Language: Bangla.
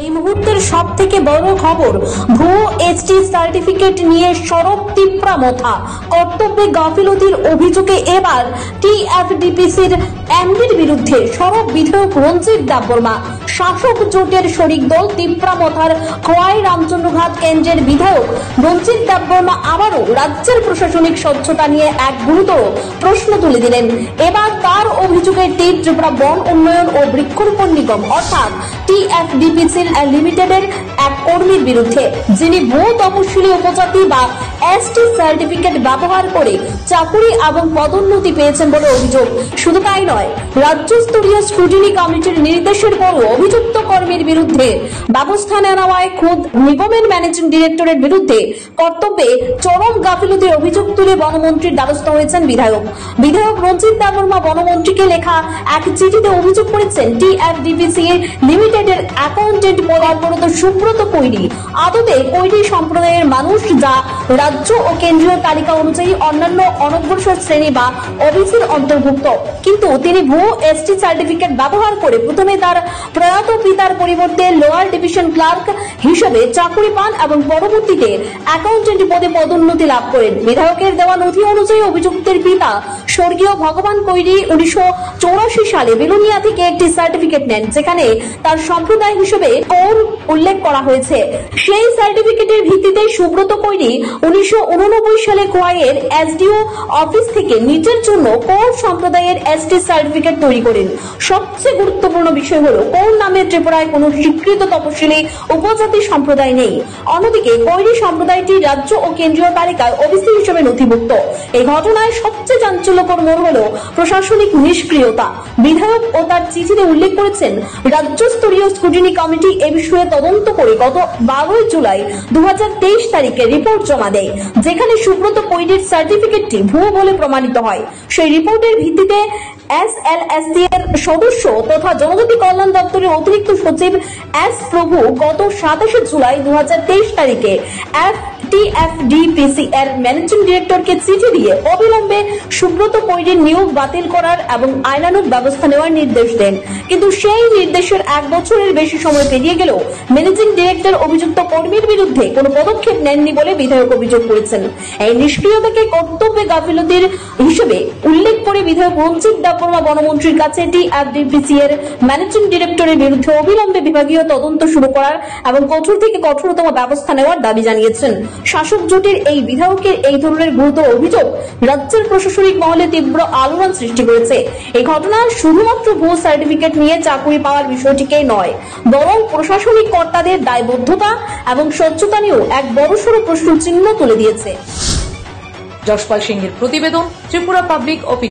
এই মুহূর্তের সবথেকে বড় খবর, ভুয়ো এসটি সার্টিফিকেট নিয়ে সরব তীব্রামথা। কর্তব্যে গাফিলতির অভিযোগে এবার টিএফডিপিসির এমডির বিরুদ্ধে সরব বিধায়ক রঞ্জিত দেববর্মা। শাসক জোটের শরিক দল তীব্রামথার খোয়াই রামচন্দ্রঘাট কেন্দ্রের বিধায়ক রঞ্জিত দেববর্মা আবারও রাজ্যের প্রশাসনিক স্বচ্ছতা নিয়ে এক গুরুতর প্রশ্ন তুলে দিলেন। এবার তার অভিযোগে ত্রিপুরা বন উন্নয়ন ও বৃক্ষরোপণ নিগম অর্থাৎ টিএফডিপিসি লিমিটেডের এক কর্মীর বিরুদ্ধে, যিনি ভুয়ো তপশিলি উপজাতি বা এসটি সার্টিফিকেট ব্যবহার করে চাকুরি এবং পদোন্নতি পেয়েছেন বলে অভিযোগ। শুধু তাই নয়, রাজ্যস্তরীয় স্ক্রুটিনি কমিটির নির্দেশের পরও অভিযুক্ত কর্মীর বিরুদ্ধে ব্যবস্থা নেওয়ায় খোদ নিগমের ম্যানেজিং ডিরেক্টরের বিরুদ্ধে কর্তব্যে চরম গাফিলতির অভিযোগ তুলে বনমন্ত্রীর দ্বারস্থ হয়েছেন বিধায়ক। বিধায়ক রঞ্জিত দেববর্মা বনমন্ত্রীকে লেখা এক চিঠিতে অভিযোগ করেছেন টিএফডিপিসি লিমিটেডের অ্যাকাউন্টেন্ট কর্মরত সুব্রত কৈরি আদতে কৈরি সম্প্রদায়ের মানুষ, যা রাজ্য ও কেন্দ্রীয় তালিকা অনুযায়ী অন্যান্য অনগ্রসর শ্রেণী বা ওবিসির অন্তর্ভুক্ত। কিন্তু তিনি ভুয়ো এসটি সার্টিফিকেট ব্যবহার করে প্রথমে তার প্রয়াত পিতার পরিবর্তে লোয়ার ডিভিশন ক্লার্ক হিসেবে চাকরি পান এবং পরবর্তীতে অ্যাকাউন্টেন্ট পদে পদোন্নতি লাভ করেন। বিধায়কের দেওয়া নথি অনুযায়ী অভিযুক্তের পিতা স্বর্গীয় ভগবান কৈরি 1984 সালে বেলুনিয়া থেকে একটি সার্টিফিকেট নেন, যেখানে তার সম্প্রদায় হিসেবে কৌর উল্লেখ করা হয়েছে। সেই সার্টিফিকেটের ভিত্তিতে সুব্রত কৈরি 1989 সালে খোয়াইয়ের এসডিও অফিস থেকে নিজের জন্য কৌর সম্প্রদায়ের এসটি সার্টিফিকেট তৈরি করেন। সবচেয়ে গুরুত্বপূর্ণ বিষয় হলো, কৌর নামে ত্রিপুরায় কোনো স্বীকৃত তপশিলি উপজাতি সম্প্রদায় নেই। অন্যদিকে কৈরি সম্প্রদায়টি রাজ্য ও কেন্দ্রীয় তালিকায় ওবিসি হিসেবে নথিভুক্ত। এই ঘটনায় সবচেয়ে চাঞ্চল্যকর মোড় হলো প্রশাসনিক নিষ্ক্রিয়তা। বিধায়ক ও তার চিঠিতে উল্লেখ করেছেন, রাজ্যস্তরীয় স্ক্রুটিনি কমিটি এ বিষয়ে তদন্ত করে গত 12 জুলাই 2023 তারিখে রিপোর্ট জমা দেয়, যেখানে সুব্রত কৈরির সার্টিফিকেটটি ভুয়ো বলে প্রমাণিত হয়। সেই রিপোর্টের ভিত্তিতে এসএলএসসি এর সদস্য তথা জনজাতি কল্যাণ দপ্তরের অতিরিক্ত সচিব এস প্রভু গত 27 জুলাই 2023 তারিখে টিএফডিপিসি এর ম্যানেজিং ডিরেক্টরকে চিঠি দিয়ে অবিলম্বে সুব্রত কৈরির নিয়োগ বাতিল করার এবং আইনানুগ ব্যবস্থা নেওয়ার নির্দেশ দেন। কিন্তু সেই নির্দেশের 1 বছরের বেশি সময় পেরিয়ে গেলেও ম্যানেজিং ডিরেক্টর অভিযুক্ত কর্মীর বিরুদ্ধে কোনো পদক্ষেপ নেননি বলে বিধায়ক অভিযোগ করেছেন। এই নিষ্ক্রিয়তাকে কর্তব্যে গাফিলতির হিসেবে উল্লেখ করে বিধায়ক রঞ্জিত দেববর্মা বনমন্ত্রীর কাছে টিএফডিপিসি এর ম্যানেজিং ডিরেক্টরের বিরুদ্ধে অবিলম্বে বিভাগীয় তদন্ত শুরু করার এবং কঠোর থেকে কঠোরতম ব্যবস্থা নেওয়ার দাবি জানিয়েছেন। শাসক জোটের এই বিধায়কের এই ধরনের গুরুতর অভিযোগ রাজ্যের প্রশাসনিক মহলে তীব্র আলোড়ন সৃষ্টি করেছে। এই ঘটনা শুধুমাত্র ভুয়ো সার্টিফিকেট নিয়ে চাকরি পাওয়ার বিষয়টিকেই নয়, বরং প্রশাসনিক কর্তাদের দায়বদ্ধতা এবং স্বচ্ছতা নিয়েও এক বড়সড় প্রশ্ন চিহ্ন তুলে দিয়েছে। যশপাল সিংহের প্রতিবেদন, ত্রিপুরা পাবলিক অপিনিয়ন।